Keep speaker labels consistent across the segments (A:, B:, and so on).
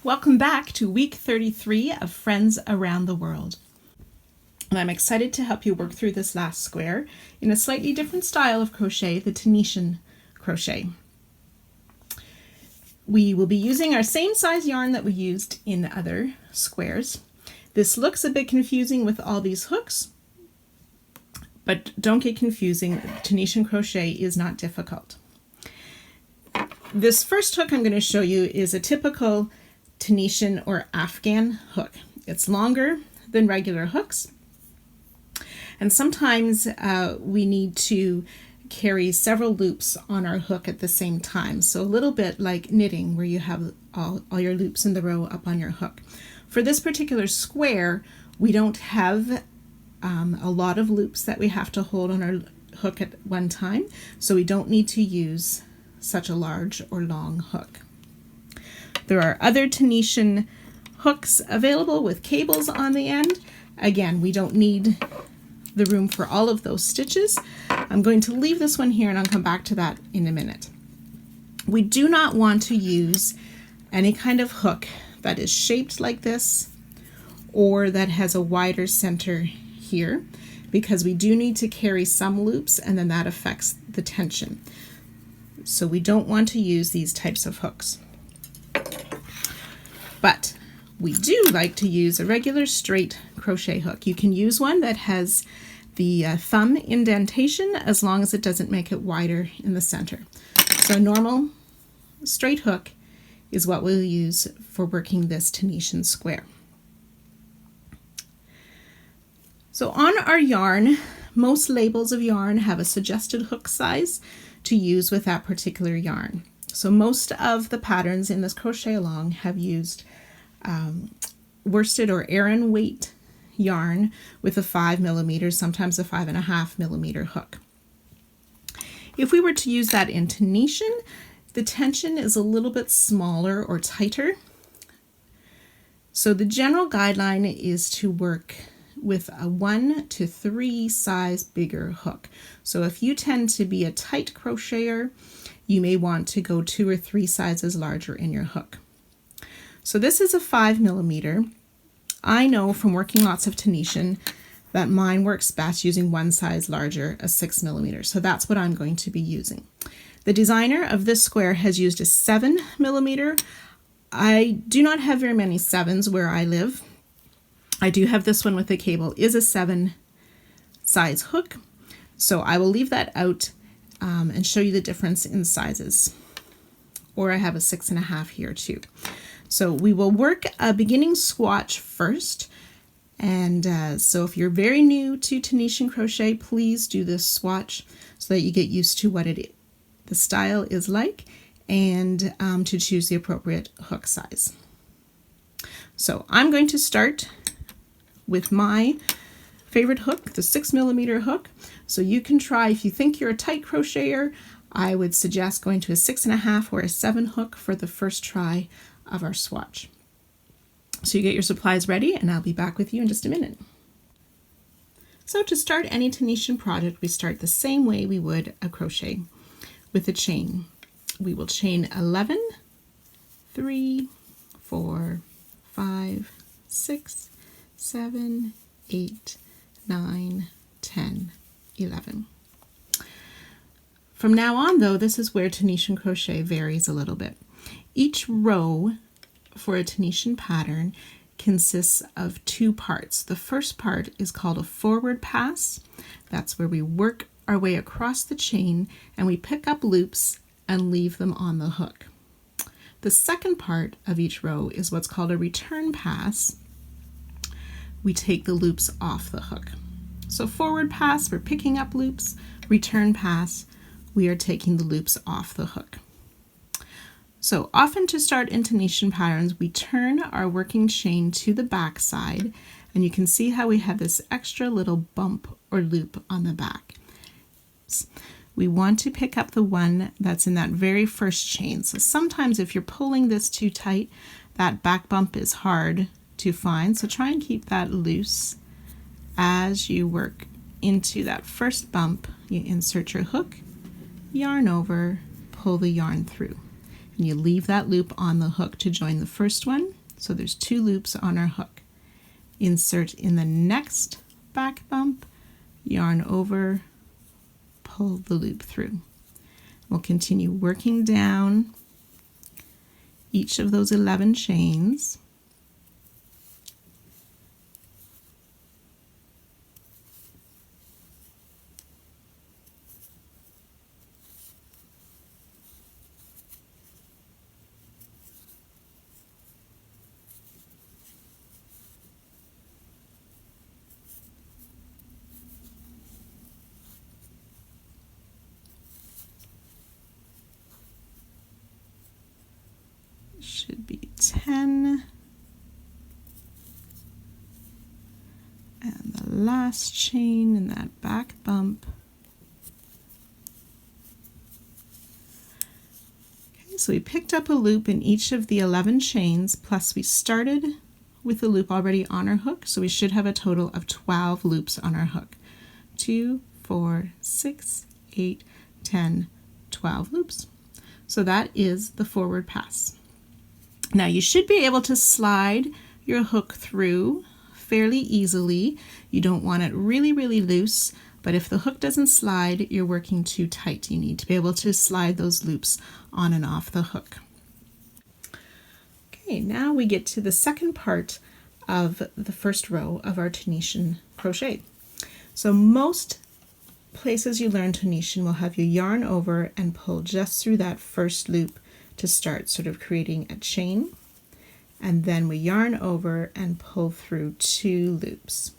A: Welcome back to week 33 of Friends Around the World. And I'm excited to help you work through this last square in a slightly different style of crochet, the Tunisian crochet. We will be using our same size yarn that we used in the other squares. This looks a bit confusing with all these hooks, but don't get confusing. Tunisian crochet is not difficult. This first hook I'm going to show you is a typical Tunisian or Afghan hook. It's longer than regular hooks, and sometimes we need to carry several loops on our hook at the same time. So a little bit like knitting, where you have all your loops in the row up on your hook. For this particular square, we don't have a lot of loops that we have to hold on our hook at one time, so we don't need to use such a large or long hook. There are other Tunisian hooks available with cables on the end. Again, we don't need the room for all of those stitches. I'm going to leave this one here and I'll come back to that in a minute. We do not want to use any kind of hook that is shaped like this or that has a wider center here, because we do need to carry some loops and then that affects the tension. So we don't want to use these types of hooks. But we do like to use a regular straight crochet hook. You can use one that has the thumb indentation as long as it doesn't make it wider in the center. So normal straight hook is what we'll use for working this Tunisian square. So on our yarn, most labels of yarn have a suggested hook size to use with that particular yarn. So most of the patterns in this crochet along have used worsted or Aran weight yarn with a 5mm, sometimes a 5.5mm hook. If we were to use that in Tunisian, the tension is a little bit smaller or tighter. So the general guideline is to work with a 1 to 3 size bigger hook. So if you tend to be a tight crocheter, you may want to go 2 or 3 sizes larger in your hook. So this is a 5mm. I know from working lots of Tunisian that mine works best using one size larger, a 6mm. So that's what I'm going to be using. The designer of this square has used a 7mm. I do not have very many 7s where I live. I do have this one with a cable, is a 7 size hook. So I will leave that out and show you the difference in sizes. Or I have a 6.5 here too. So we will work a beginning swatch first. And so if you're very new to Tunisian crochet, please do this swatch so that you get used to what the style is like, and to choose the appropriate hook size. So I'm going to start with my favorite hook, the 6mm hook. So you can try, if you think you're a tight crocheter, I would suggest going to a 6.5 or a 7 hook for the first try of our swatch. So you get your supplies ready and I'll be back with you in just a minute. So to start any Tunisian project, we start the same way we would a crochet, with a chain. We will chain 11, 3, 4, 5, 6, 7, 8, 9, 10, 11. From now on though, this is where Tunisian crochet varies a little bit. Each row for a Tunisian pattern consists of 2 parts. The first part is called a forward pass. That's where we work our way across the chain and we pick up loops and leave them on the hook. The second part of each row is what's called a return pass. We take the loops off the hook. So forward pass, we're picking up loops. Return pass, we are taking the loops off the hook. So often to start in Tunisian patterns, we turn our working chain to the back side, and you can see how we have this extra little bump or loop on the back. We want to pick up the one that's in that very first chain. So sometimes if you're pulling this too tight, that back bump is hard to find. So try and keep that loose as you work into that first bump. You insert your hook, yarn over, pull the yarn through. and you leave that loop on the hook to join the first one. So there's 2 loops on our hook. Insert in the next back bump, yarn over, pull the loop through. We'll continue working down each of those 11 chains. Should be 10. And the last chain in that back bump. Okay, so we picked up a loop in each of the 11 chains, plus we started with a loop already on our hook, so we should have a total of 12 loops on our hook. 2, 4, 6, 8, 10, 12 loops. So that is the forward pass. Now you should be able to slide your hook through fairly easily. You don't want it really, really loose, but if the hook doesn't slide, you're working too tight. You need to be able to slide those loops on and off the hook. Okay, now we get to the second part of the first row of our Tunisian crochet. So most places you learn Tunisian will have you yarn over and pull just through that first loop to start, sort of creating a chain, and then we yarn over and pull through 2 loops.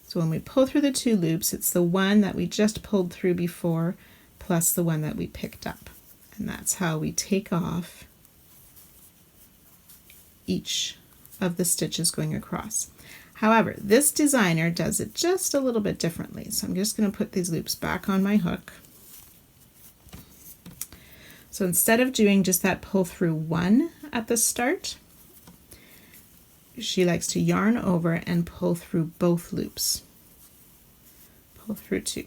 A: So when we pull through the 2 loops, it's the one that we just pulled through before plus the one that we picked up, and that's how we take off each of the stitches going across. However, this designer does it just a little bit differently, so I'm just going to put these loops back on my hook. So instead of doing just that pull through 1 at the start, she likes to yarn over and pull through both loops. Pull through 2.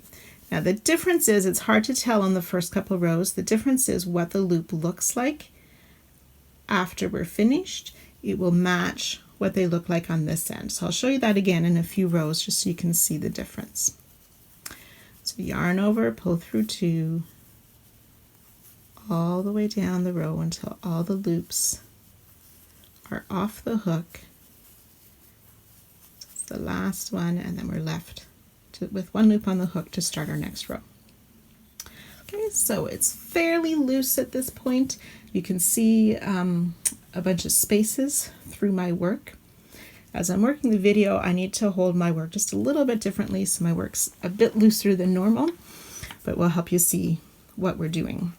A: Now the difference is, it's hard to tell on the first couple rows, the difference is what the loop looks like after we're finished. It will match what they look like on this end. So I'll show you that again in a few rows just so you can see the difference. So yarn over, pull through 2, all the way down the row until all the loops are off the hook. So it's the last one, and then we're left with 1 loop on the hook to start our next row. Okay, so it's fairly loose at this point. You can see a bunch of spaces through my work. As I'm working the video, I need to hold my work just a little bit differently, so my work's a bit looser than normal, but will help you see what we're doing.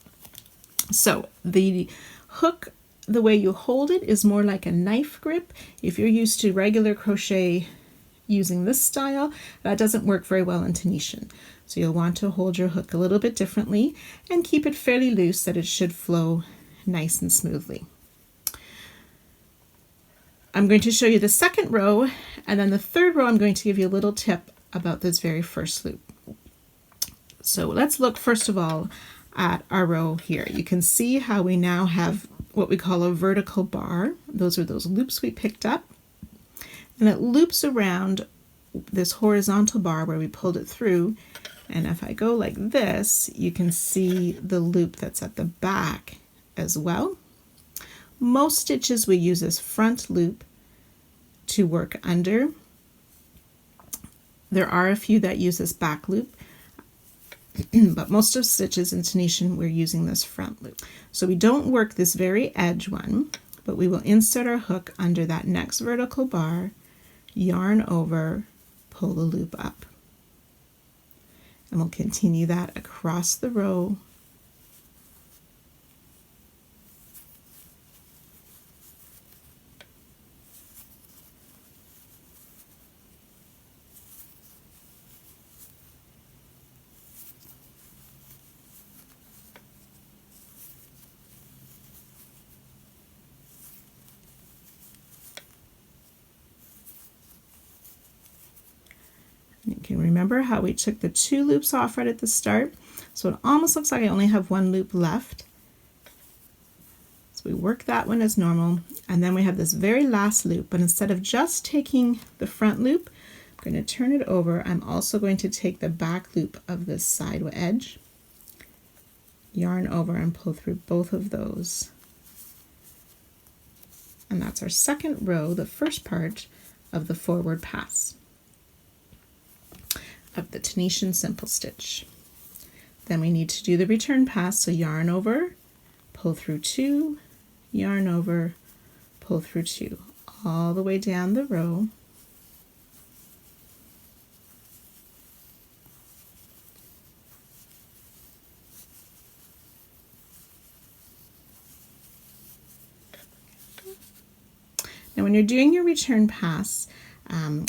A: So the hook, the way you hold it is more like a knife grip. If you're used to regular crochet using this style, that doesn't work very well in Tunisian. So you'll want to hold your hook a little bit differently and keep it fairly loose so that it should flow nice and smoothly. I'm going to show you the second row, and then the third row I'm going to give you a little tip about this very first loop. So let's look first of all at our row here. You can see how we now have what we call a vertical bar. Those are those loops we picked up, and it loops around this horizontal bar where we pulled it through. And if I go like this, you can see the loop that's at the back as well. Most stitches we use this front loop to work under. There are a few that use this back loop, but most of stitches in Tunisian we're using this front loop. So we don't work this very edge one, but we will insert our hook under that next vertical bar, yarn over, pull the loop up. And we'll continue that across the row. You can remember how we took the 2 loops off right at the start, so it almost looks like I only have 1 loop left. we work that one as normal, and then we have this very last loop, but instead of just taking the front loop, I'm going to turn it over. I'm also going to take the back loop of this side edge, yarn over and pull through both of those. And that's our second row, the first part of the forward pass of the Tunisian simple stitch. Then we need to do the return pass, so yarn over, pull through 2, yarn over, pull through 2, all the way down the row. Now when you're doing your return pass,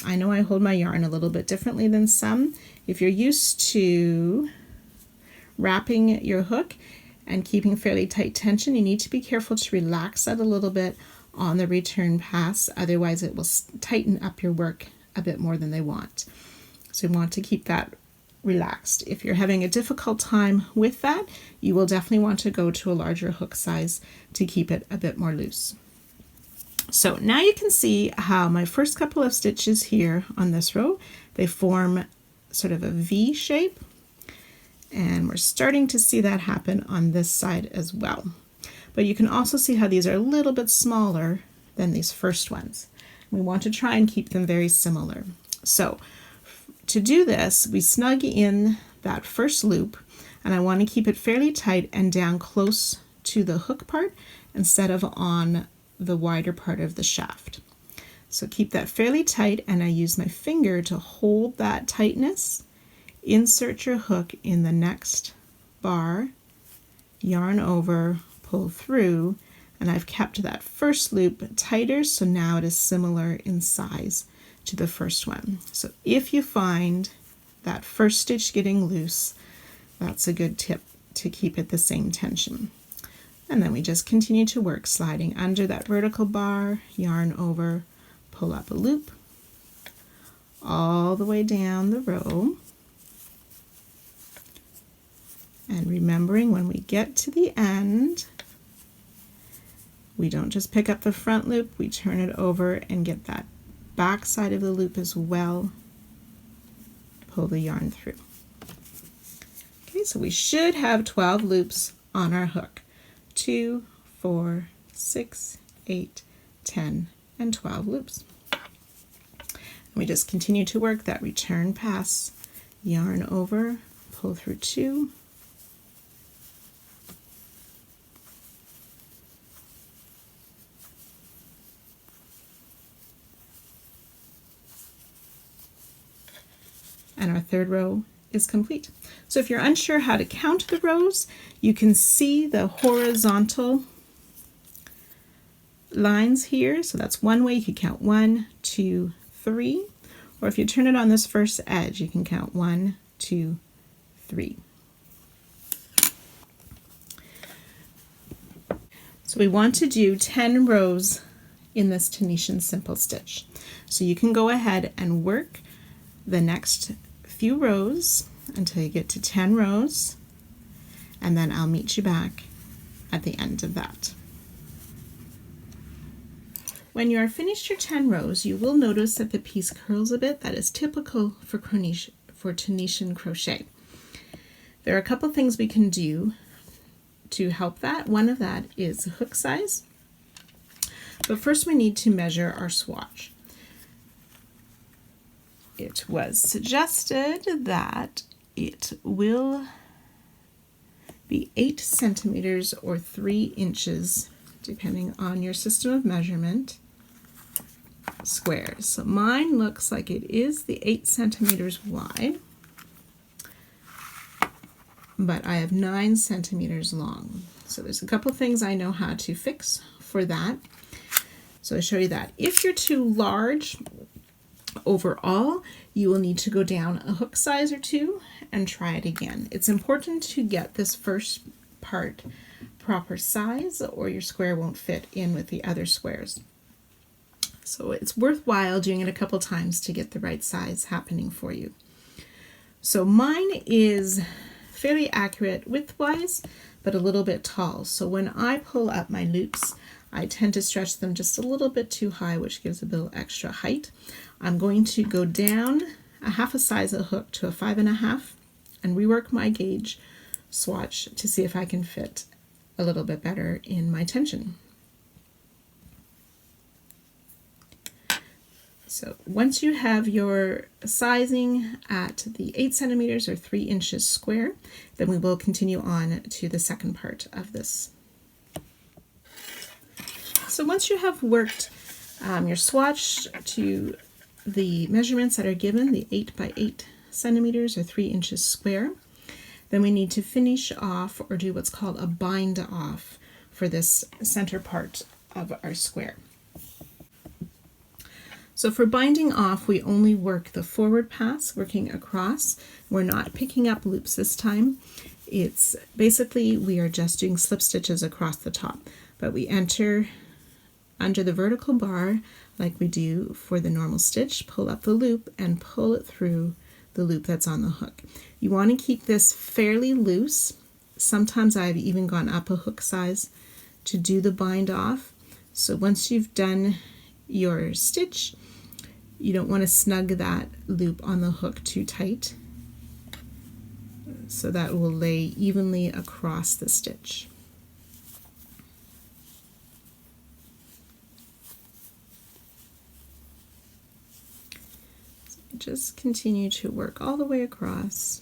A: I know I hold my yarn a little bit differently than some. If you're used to wrapping your hook and keeping fairly tight tension, you need to be careful to relax that a little bit on the return pass, otherwise it will tighten up your work a bit more than they want. So you want to keep that relaxed. If you're having a difficult time with that, you will definitely want to go to a larger hook size to keep it a bit more loose. So now you can see how my first couple of stitches here on this row, they form sort of a V shape, and we're starting to see that happen on this side as well. But you can also see how these are a little bit smaller than these first ones. We want to try and keep them very similar. So to do this, we snug in that first loop, and I want to keep it fairly tight and down close to the hook part instead of on the wider part of the shaft. So keep that fairly tight, and I use my finger to hold that tightness. Insert your hook in the next bar, yarn over, pull through, and I've kept that first loop tighter, so now it is similar in size to the first one. So if you find that first stitch getting loose, that's a good tip to keep it the same tension. And then we just continue to work, sliding under that vertical bar, yarn over, pull up a loop, all the way down the row. And remembering when we get to the end, we don't just pick up the front loop, we turn it over and get that back side of the loop as well. Pull the yarn through. Okay, so we should have 12 loops on our hook. 2, 4, 6, 8, 10, and 12 loops. And we just continue to work that return pass, yarn over, pull through 2, and our third row is complete. So if you're unsure how to count the rows, you can see the horizontal lines here. So that's one way. You could count 1, 2, 3. Or if you turn it on this first edge, you can count 1, 2, 3. So we want to do 10 rows in this Tunisian simple stitch. So you can go ahead and work the next few rows until you get to 10 rows, and then I'll meet you back at the end of that. When you are finished your 10 rows, you will notice that the piece curls a bit. That is typical for Tunisian crochet. There are a couple things we can do to help that. One of that is hook size, but first we need to measure our swatch. It was suggested that it will be 8 centimeters or 3 inches, depending on your system of measurement, squares. So mine looks like it is the 8 centimeters wide, but I have 9 centimeters long. So there's a couple things I know how to fix for that. So I show you that. If you're too large overall, you will need to go down a hook size or 2 and try it again. It's important to get this first part proper size, or your square won't fit in with the other squares. So it's worthwhile doing it a couple times to get the right size happening for you. So mine is fairly accurate width-wise, but a little bit tall. So when I pull up my loops, I tend to stretch them just a little bit too high, which gives a little extra height. I'm going to go down a half a size of hook to a 5.5 and rework my gauge swatch to see if I can fit a little bit better in my tension. So once you have your sizing at the 8 centimeters or 3 inches square, then we will continue on to the second part of this. So once you have worked your swatch to the measurements that are given, the 8 by 8 centimeters or 3 inches square, then we need to finish off or do what's called a bind off for this center part of our square. So for binding off, we only work the forward pass, working across. We're not picking up loops this time. It's basically, we are just doing slip stitches across the top, but we enter under the vertical bar like we do for the normal stitch, pull up the loop and pull it through the loop that's on the hook. You want to keep this fairly loose. Sometimes I've even gone up a hook size to do the bind off. So once you've done your stitch, you don't want to snug that loop on the hook too tight, so that will lay evenly across the stitch. So just continue to work all the way across.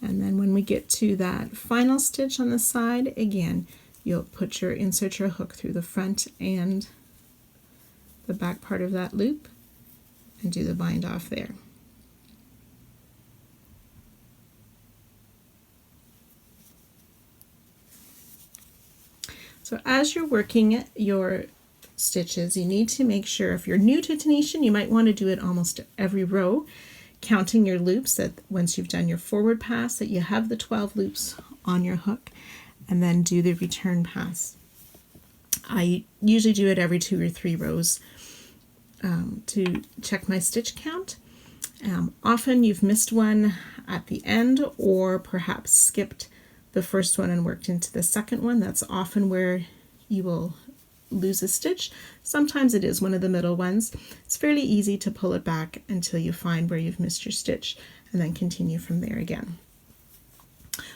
A: And then when we get to that final stitch on the side, again, you'll insert your hook through the front and the back part of that loop and do the bind off there. So as you're working your stitches, you need to make sure, if you're new to Tenation, you might want to do it almost every row, counting your loops, that once you've done your forward pass that you have the 12 loops on your hook, and then do the return pass. I usually do it every 2 or 3 rows to check my stitch count. Often you've missed one at the end, or perhaps skipped the first one and worked into the second one. That's often where you will lose a stitch. Sometimes it is one of the middle ones. It's fairly easy to pull it back until you find where you've missed your stitch and then continue from there again.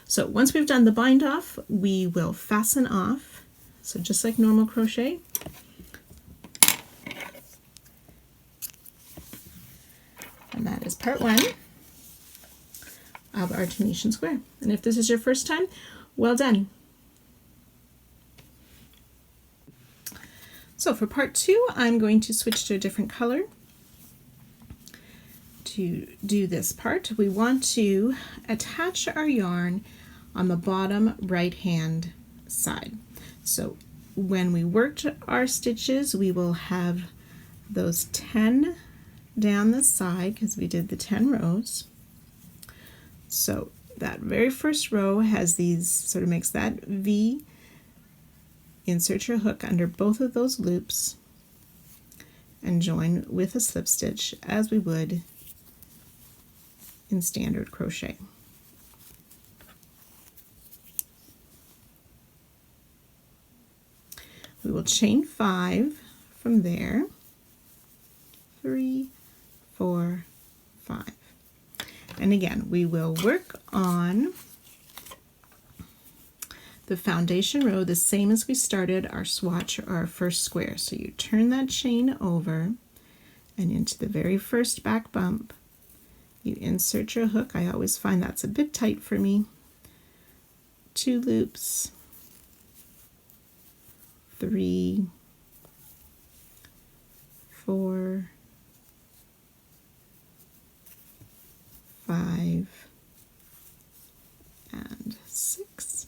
A: So once we've done the bind off, we will fasten off. So just like normal crochet. And that is part 1 of our Tenation square. And if this is your first time, well done. So for part 2, I'm going to switch to a different color. To do this part, we want to attach our yarn on the bottom right hand side. So when we worked our stitches, we will have those 10 down the side because we did the 10 rows. So that very first row has these, sort of makes that V. Insert your hook under both of those loops and join with a slip stitch as we would in standard crochet. We will chain 5 from there. 3, 4, 5. And again, we will work on the foundation row the same as we started our swatch or our first square. So you turn that chain over and into the very first back bump, you insert your hook. I always find that's a bit tight for me. 2 loops, 3, 4, 5, and 6.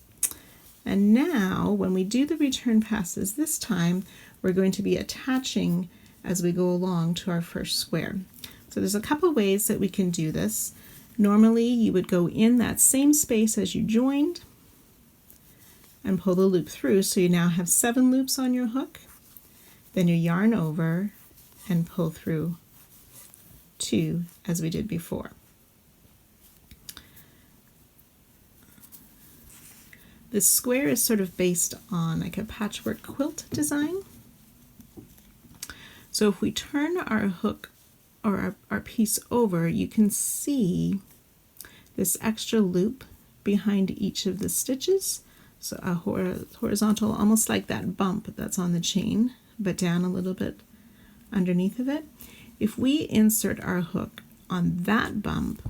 A: And now when we do the return passes this time, we're going to be attaching as we go along to our first square. So there's a couple ways that we can do this. Normally you would go in that same space as you joined, and pull the loop through, so you now have 7 loops on your hook. Then you yarn over and pull through 2 as we did before. This square is sort of based on like a patchwork quilt design. So if we turn our hook or our piece over, you can see this extra loop behind each of the stitches. So a horizontal, almost like that bump that's on the chain, but down a little bit underneath of it. If we insert our hook on that bump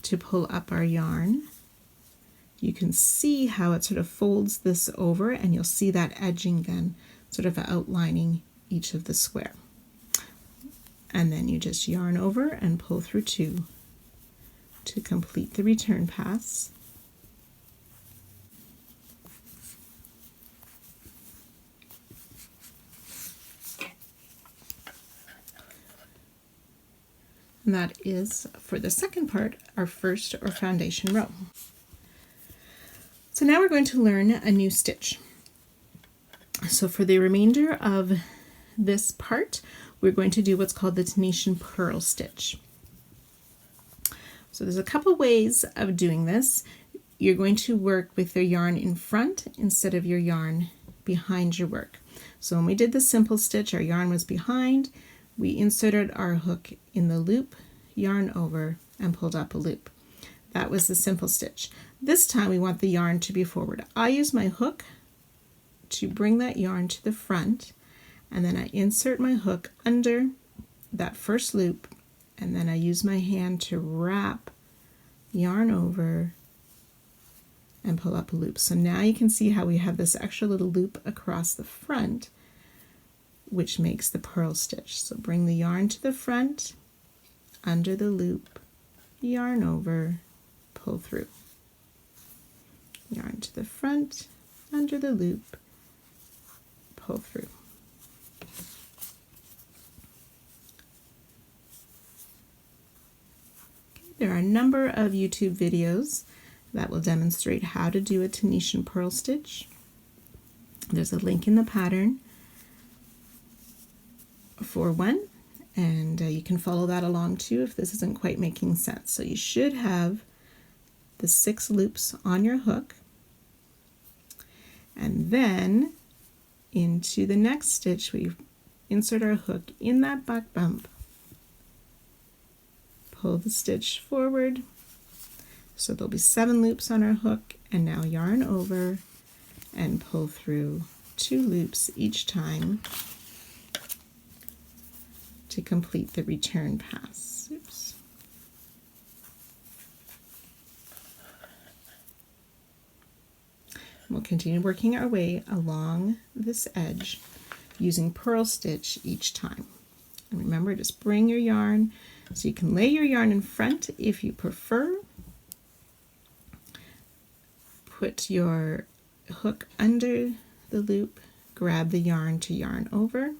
A: to pull up our yarn, you can see how it sort of folds this over, and you'll see that edging then sort of outlining each of the square. And then you just yarn over and pull through 2 to complete the return pass. And that is, for the second part, our first or foundation row. So now we're going to learn a new stitch. So for the remainder of this part, we're going to do what's called the Tunisian purl stitch. So there's a couple ways of doing this. You're going to work with your yarn in front instead of your yarn behind your work. So when we did the simple stitch, our yarn was behind. We inserted our hook in the loop, yarn over, and pulled up a loop. That was the simple stitch. This time we want the yarn to be forward. I use my hook to bring that yarn to the front, and then I insert my hook under that first loop, and then I use my hand to wrap yarn over and pull up a loop. So now you can see how we have this extra little loop across the front, which makes the purl stitch. So bring the yarn to the front, under the loop, yarn over, pull through. Yarn to the front, under the loop, pull through. Okay, there are a number of YouTube videos that will demonstrate how to do a Tunisian purl stitch. There's a link in the pattern for one, and you can follow that along too if this isn't quite making sense. So you should have the 6 loops on your hook, and then into the next stitch we insert our hook in that back bump, pull the stitch forward, so there'll be 7 loops on our hook, and now yarn over and pull through 2 loops each time to complete the return pass. Oops. We'll continue working our way along this edge using purl stitch each time. And remember, just bring your yarn, so you can lay your yarn in front if you prefer. Put your hook under the loop, grab the yarn to yarn over.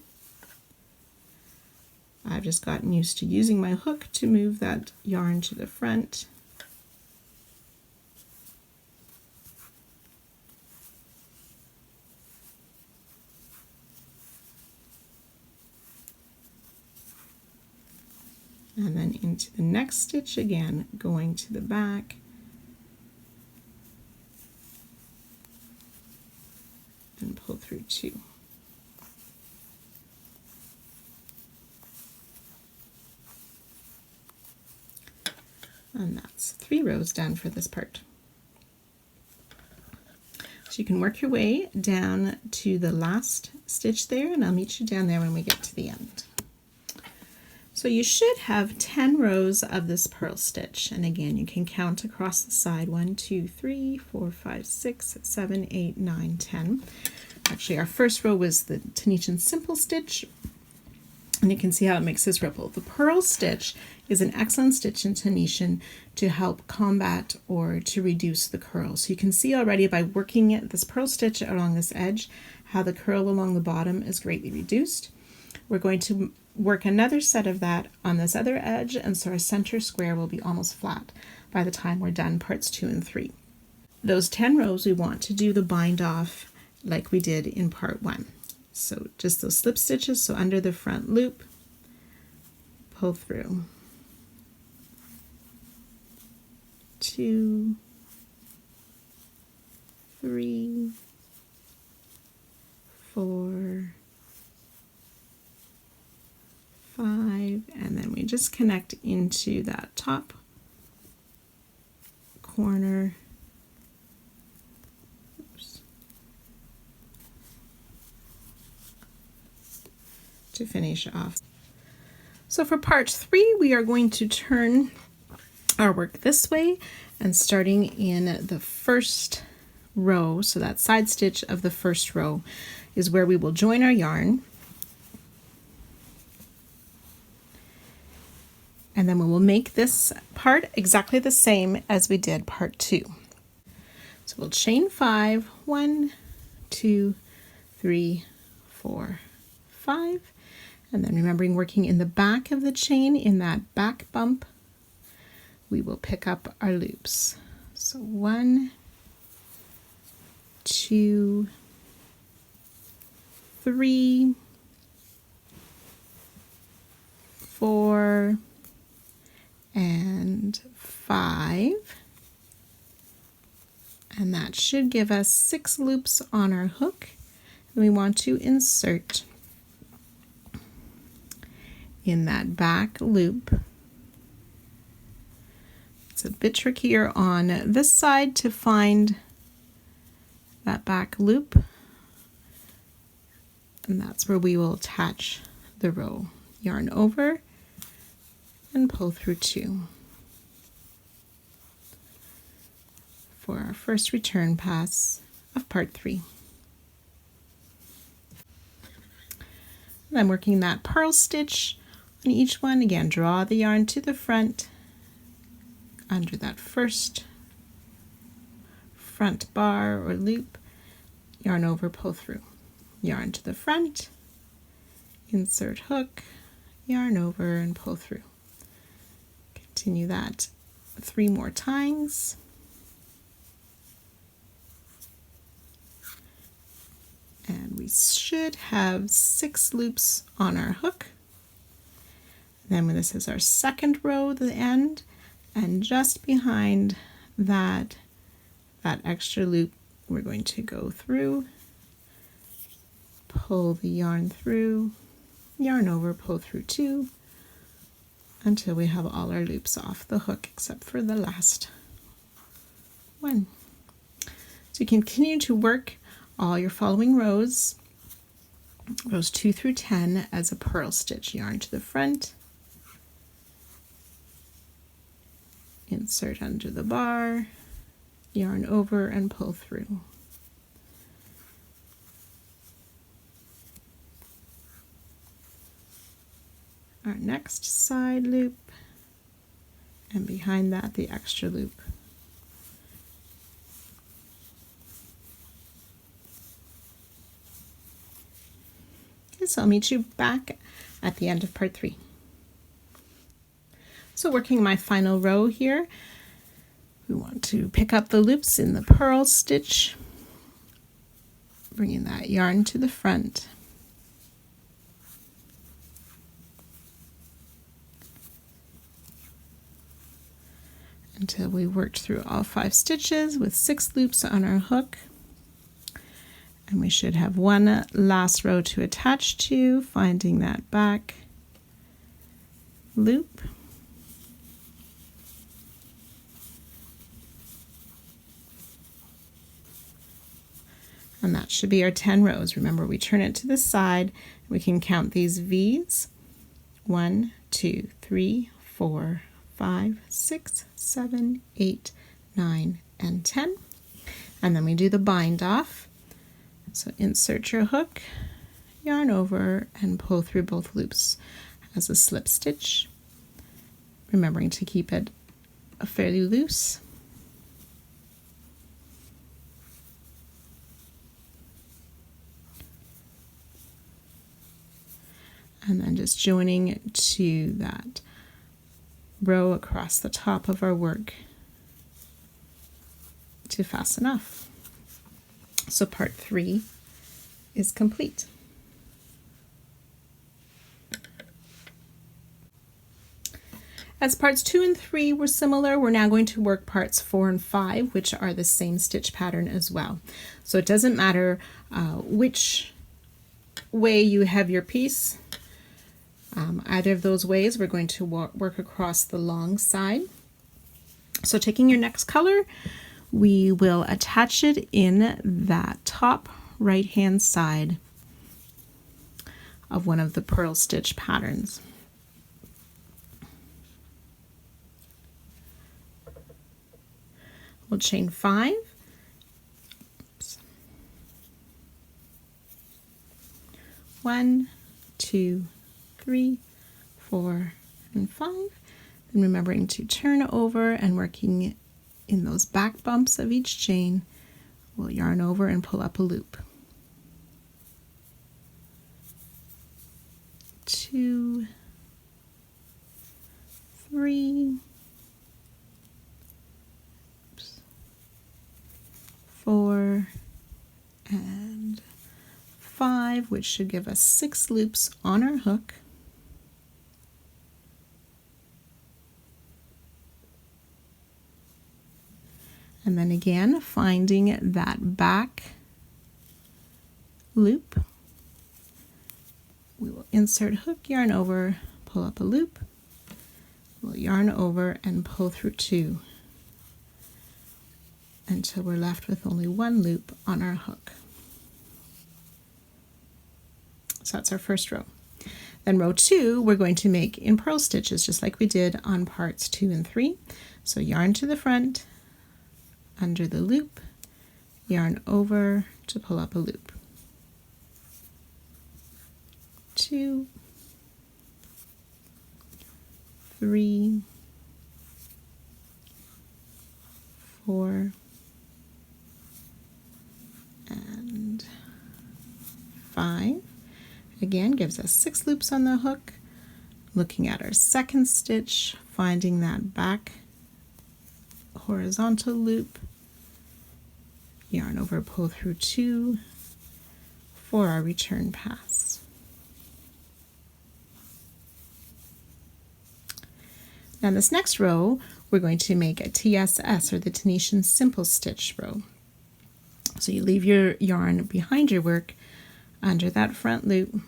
A: I've just gotten used to using my hook to move that yarn to the front. And then into the next stitch again, going to the back. And pull through 2. And that's 3 rows done for this part. So you can work your way down to the last stitch there, and I'll meet you down there when we get to the end. So you should have 10 rows of this purl stitch, and again you can count across the side 1, 2, 3, 4, 5, 6, 7, 8, 9, 10. Actually, our first row was the Tunisian simple stitch, and you can see how it makes this ripple. The purl stitch is an excellent stitch in Tunisian to help combat or to reduce the curl. So you can see already by working this purl stitch along this edge how the curl along the bottom is greatly reduced. We're going to work another set of that on this other edge, and so our center square will be almost flat. by the time we're done parts 2 and 3. Those 10 rows we want to do the bind off like we did in part 1. So just those slip stitches, so under the front loop, pull through 2, 3, 4, 5, and then we just connect into that top corner. Oops. To finish off. So for part 3, we are going to turn our work this way, and starting in the first row, so that side stitch of the first row is where we will join our yarn. And then we will make this part exactly the same as we did part 2. So we'll chain 5, 1, 2, 3, 4, 5, and then remembering working in the back of the chain, in that back bump, we will pick up our loops. So 1, 2, 3, 4, and 5, and that should give us 6 loops on our hook, and we want to insert in that back loop. It's a bit trickier on this side to find that back loop, and that's where we will attach the row. Yarn over and pull through 2 for our first return pass of part 3. And I'm working that purl stitch on each one. Again, draw the yarn to the front under that first front bar or loop, yarn over, pull through, yarn to the front, insert hook, yarn over and pull through. Continue that 3 more times. And we should have 6 loops on our hook. Then this is our second row, the end, and just behind that extra loop, we're going to go through, pull the yarn through, yarn over, pull through 2, until we have all our loops off the hook except for the last one. So you continue to work all your following rows, rows 2 through 10, as a purl stitch. Yarn to the front, insert under the bar, yarn over and pull through. Our next side loop, and behind that the extra loop. Okay, so I'll meet you back at the end of part 3. So working my final row here, we want to pick up the loops in the purl stitch, bringing that yarn to the front. Until we worked through all 5 stitches with 6 loops on our hook. And we should have one last row to attach to, finding that back loop. And that should be our 10 rows. Remember, we turn it to the side. We can count these V's. 1, 2, 3, 4, 5, 6, 7, 8, 9, and 10. And then we do the bind off. So insert your hook, yarn over, and pull through both loops as a slip stitch, remembering to keep it fairly loose. And then just joining to that row across the top of our work to fasten off. So part 3 is complete. As parts 2 and 3 were similar, we're now going to work parts 4 and 5, which are the same stitch pattern as well. So it doesn't matter which way you have your piece. Either of those ways, we're going to work across the long side. So taking your next color, we will attach it in that top right-hand side of one of the purl stitch patterns. We'll chain 5. Oops. 1, 2, 3, 4, and 5. Then remembering to turn over and working in those back bumps of each chain, we'll yarn over and pull up a loop. 2, 3, 4, and 5, which should give us 6 loops on our hook. And then again, finding that back loop, we will insert hook, yarn over, pull up a loop. We'll yarn over and pull through 2 until we're left with only 1 loop on our hook. So that's our first row. Then row 2, we're going to make in purl stitches, just like we did on parts 2 and 3. So yarn to the front, under the loop, yarn over to pull up a loop. 2, 3, 4, and 5. Again, gives us 6 loops on the hook. Looking at our second stitch, finding that back horizontal loop, yarn over, pull through 2 for our return pass. Now this next row, we're going to make a TSS, or the Tunisian simple stitch row. So you leave your yarn behind your work under that front loop,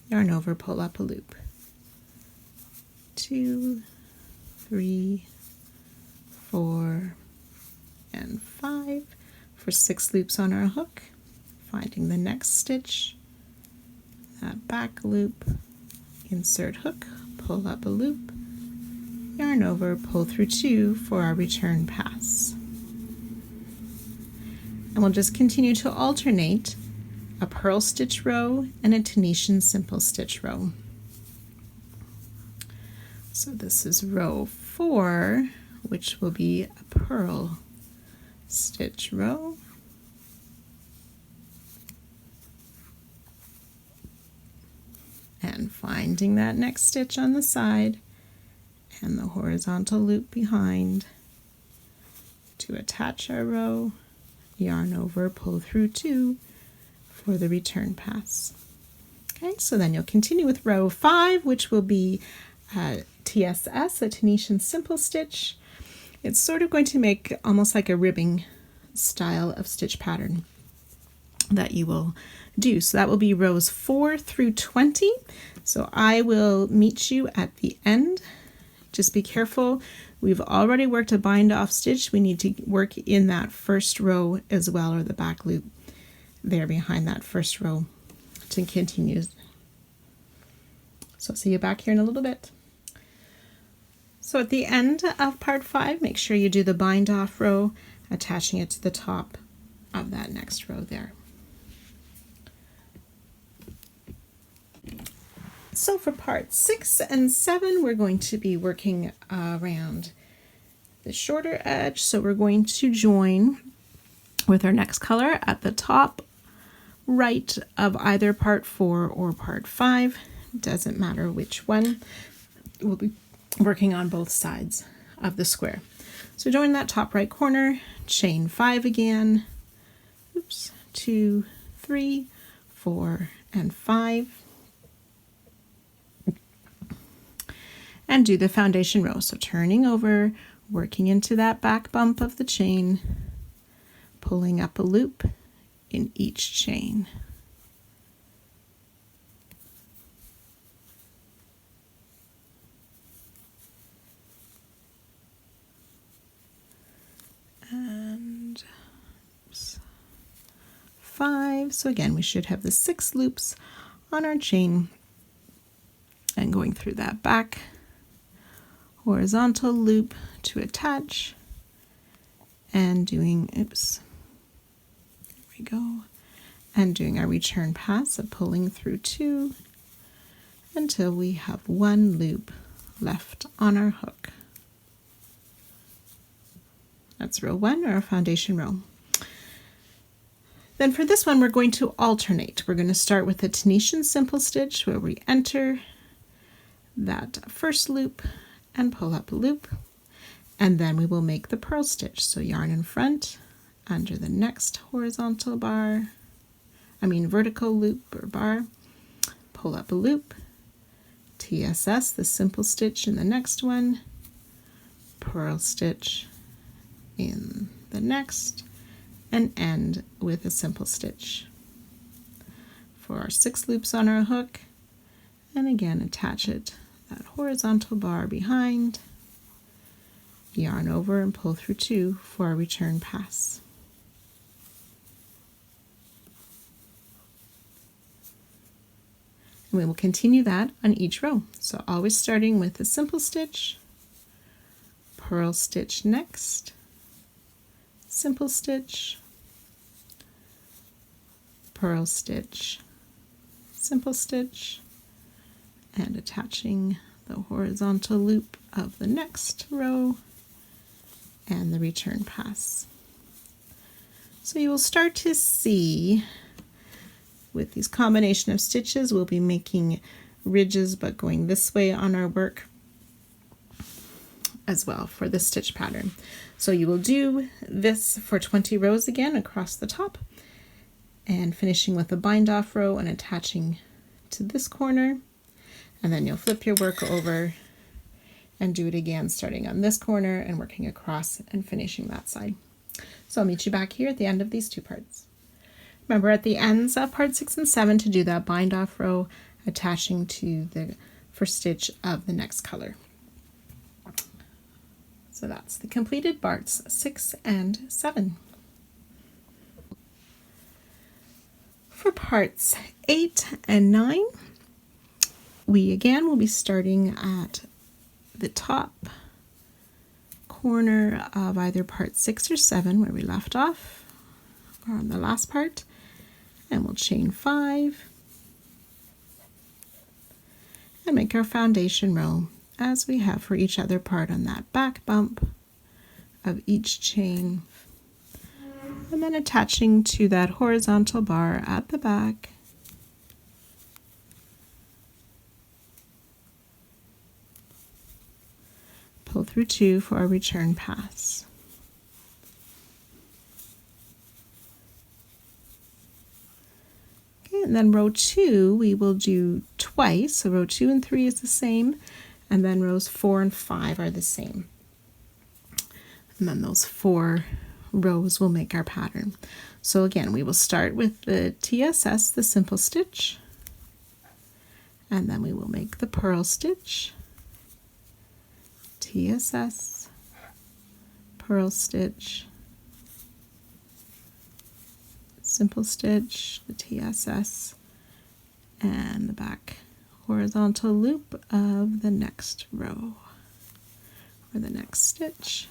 A: yarn over, pull up a loop. 2, 3, 4, and 5 for 6 loops on our hook. Finding the next stitch, that back loop, insert hook, pull up a loop, yarn over, pull through 2 for our return pass. And we'll just continue to alternate a purl stitch row and a Tunisian simple stitch row. So this is row 4, which will be a purl stitch row. And finding that next stitch on the side and the horizontal loop behind to attach our row, yarn over, pull through 2 for the return pass. Okay, so then you'll continue with row 5, which will be TSS, a Tunisian simple stitch. It's sort of going to make almost like a ribbing style of stitch pattern that you will do. So that will be rows 4 through 20. So I will meet you at the end. Just be careful. We've already worked a bind off stitch. We need to work in that first row as well, or the back loop there behind that first row to continue. So I'll see you back here in a little bit. So at the end of part 5, make sure you do the bind off row, attaching it to the top of that next row there. So for parts 6 and 7, we're going to be working around the shorter edge. So we're going to join with our next color at the top right of either part 4 or part 5. Doesn't matter which one. We'll be working on both sides of the square. So join that top right corner, chain 5 again, oops, 2, 3, 4, and 5, and do the foundation row. So turning over, working into that back bump of the chain, pulling up a loop in each chain. And 5. So again, we should have the 6 loops on our chain, and going through that back horizontal loop to attach, and doing, oops, there we go, and doing our return pass of pulling through 2 until we have 1 loop left on our hook. That's row 1, or our foundation row. Then for this one, we're going to alternate. We're going to start with a Tunisian simple stitch where we enter that first loop and pull up a loop, and then we will make the purl stitch. So yarn in front, under the next horizontal vertical loop or bar, pull up a loop, TSS, the simple stitch in the next one, purl stitch in the next, and end with a simple stitch for our 6 loops on our hook, and again attach it that horizontal bar behind, yarn over and pull through 2 for our return pass. And we will continue that on each row. So always starting with a simple stitch, purl stitch next, simple stitch, purl stitch, simple stitch, and attaching the horizontal loop of the next row and the return pass. So you will start to see with these combination of stitches, we'll be making ridges but going this way on our work as well for this stitch pattern. So you will do this for 20 rows again across the top, and finishing with a bind off row and attaching to this corner, and then you'll flip your work over and do it again starting on this corner and working across and finishing that side. So I'll meet you back here at the end of these 2 parts. Remember at the ends of part 6 and 7 to do that bind off row, attaching to the first stitch of the next color. So that's the completed parts 6 and 7. For parts 8 and 9, we again will be starting at the top corner of either part 6 or 7 where we left off, or on the last part, and we'll chain 5 and make our foundation row as we have for each other part on that back bump of each chain, and then attaching to that horizontal bar at the back, pull through 2 for our return pass. Okay, and then row 2 we will do twice, so row 2 and 3 is the same, and then rows 4 and 5 are the same. And then those 4 rows will make our pattern. So again, we will start with the TSS, the simple stitch, and then we will make the purl stitch, TSS, purl stitch, simple stitch, the TSS, and the back horizontal loop of the next row or the next stitch,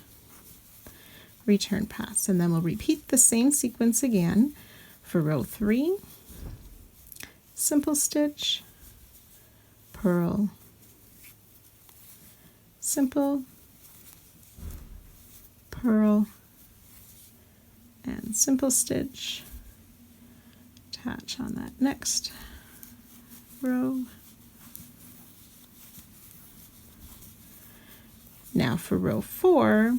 A: return pass, and then we'll repeat the same sequence again for row 3, simple stitch, purl, simple, purl, and simple stitch, attach on that next row. Now for row 4,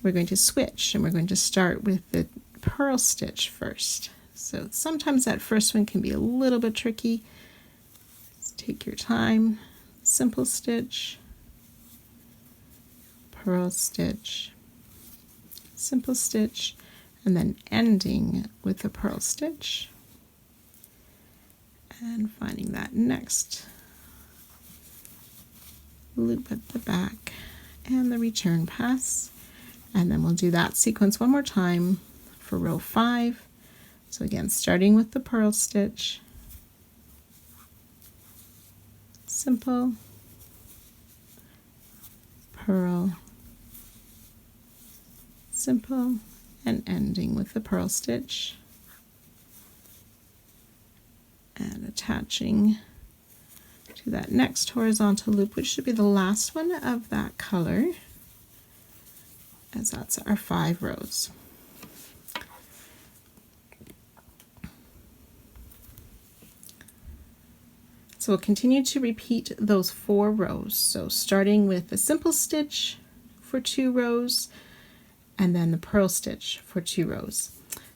A: we're going to switch, and we're going to start with the purl stitch first. So sometimes that first one can be a little bit tricky. Just take your time. Simple stitch, purl stitch, simple stitch, and then ending with a purl stitch and finding that next loop at the back and the return pass. And then we'll do that sequence one more time for row 5. So again, starting with the purl stitch, simple, purl, simple, and ending with the purl stitch and attaching to that next horizontal loop, which should be the last one of that color, as that's our 5 rows. So we'll continue to repeat those 4 rows. So starting with the simple stitch for 2 rows and then the purl stitch for 2 rows.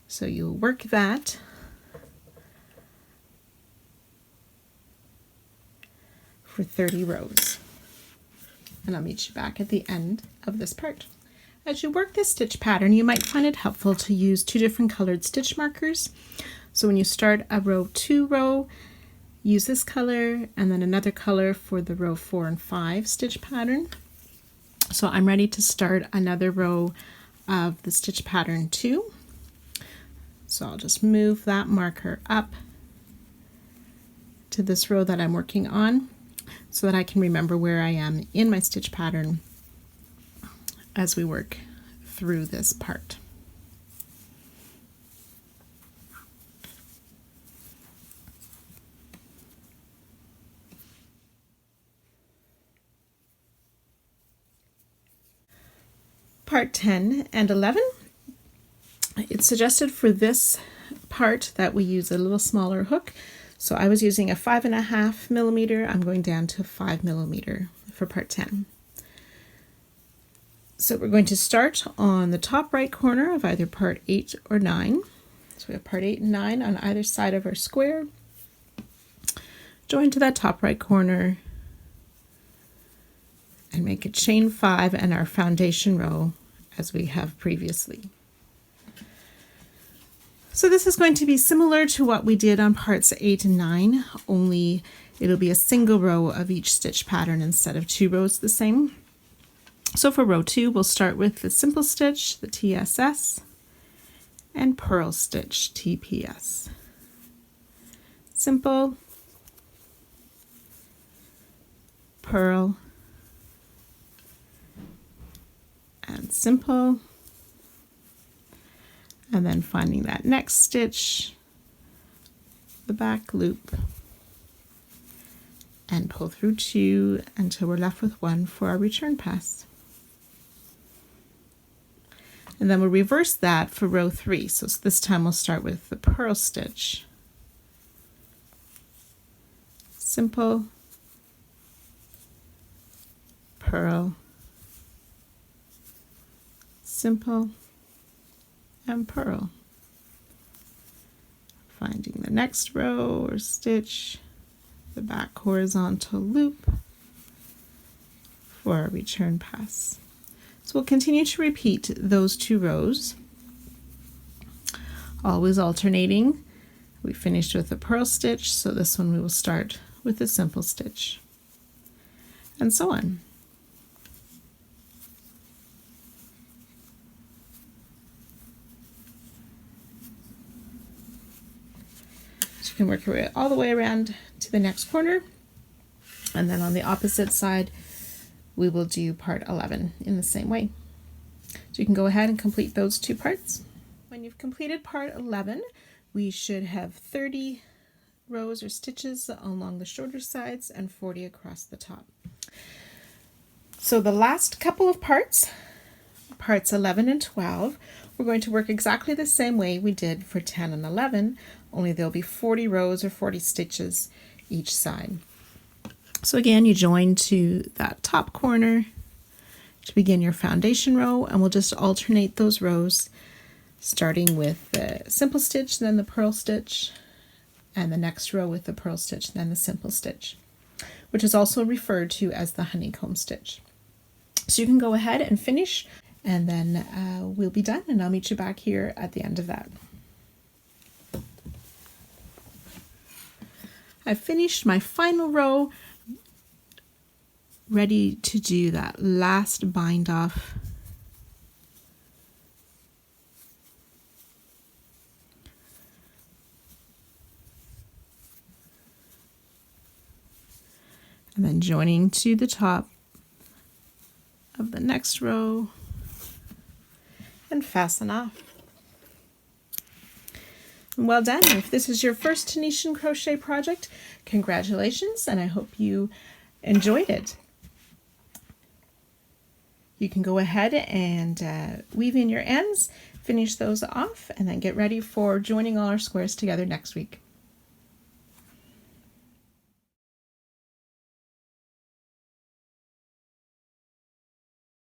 A: So you'll work that for 30 rows. And I'll meet you back at the end of this part. As you work this stitch pattern, you might find it helpful to use 2 different colored stitch markers. So when you start a row 2 row, use this color and then another color for the row 4 and 5 stitch pattern. So I'm ready to start another row of the stitch pattern 2. So I'll just move that marker up to this row that I'm working on so that I can remember where I am in my stitch pattern as we work through this part. Part 10 and 11, it's suggested for this part that we use a little smaller hook. So I was using a 5.5 millimeter. I'm going down to 5 millimeter for part 10. So we're going to start on the top right corner of either part 8 or 9. So we have part 8 and 9 on either side of our square. Join to that top right corner and make a chain 5 and our foundation row as we have previously. So this is going to be similar to what we did on parts 8 and 9, only it'll be a single row of each stitch pattern instead of 2 rows the same. So for row 2, we'll start with the simple stitch, the TSS, and purl stitch, TPS. Simple, purl, and simple, and then finding that next stitch, the back loop, and pull through 2 until we're left with 1 for our return pass. And then we'll reverse that for row 3. So this time we'll start with the purl stitch, simple, purl, simple, and purl. Finding the next row or stitch, the back horizontal loop for our return pass. So we'll continue to repeat those 2 rows, always alternating. We finished with a purl stitch, so this one we will start with a simple stitch, and so on. So you can work your way all the way around to the next corner, and then on the opposite side we will do part 11 in the same way. So you can go ahead and complete those 2 parts. When you've completed part 11, we should have 30 rows or stitches along the shorter sides and 40 across the top. So the last couple of parts, parts 11 and 12, we're going to work exactly the same way we did for 10 and 11, only there'll be 40 rows or 40 stitches each side. So again, you join to that top corner, to begin your foundation row, and we'll just alternate those rows, starting with the simple stitch, then the purl stitch, and the next row with the purl stitch, then the simple stitch, which is also referred to as the honeycomb stitch. So you can go ahead and finish, and then we'll be done, and I'll meet you back here at the end of that. I've finished my final row, ready to do that last bind off. And then joining to the top of the next row and fasten off. Well done. If this is your first Tunisian crochet project, congratulations, and I hope you enjoyed it. You can go ahead and weave in your ends, finish those off, and then get ready for joining all our squares together next week.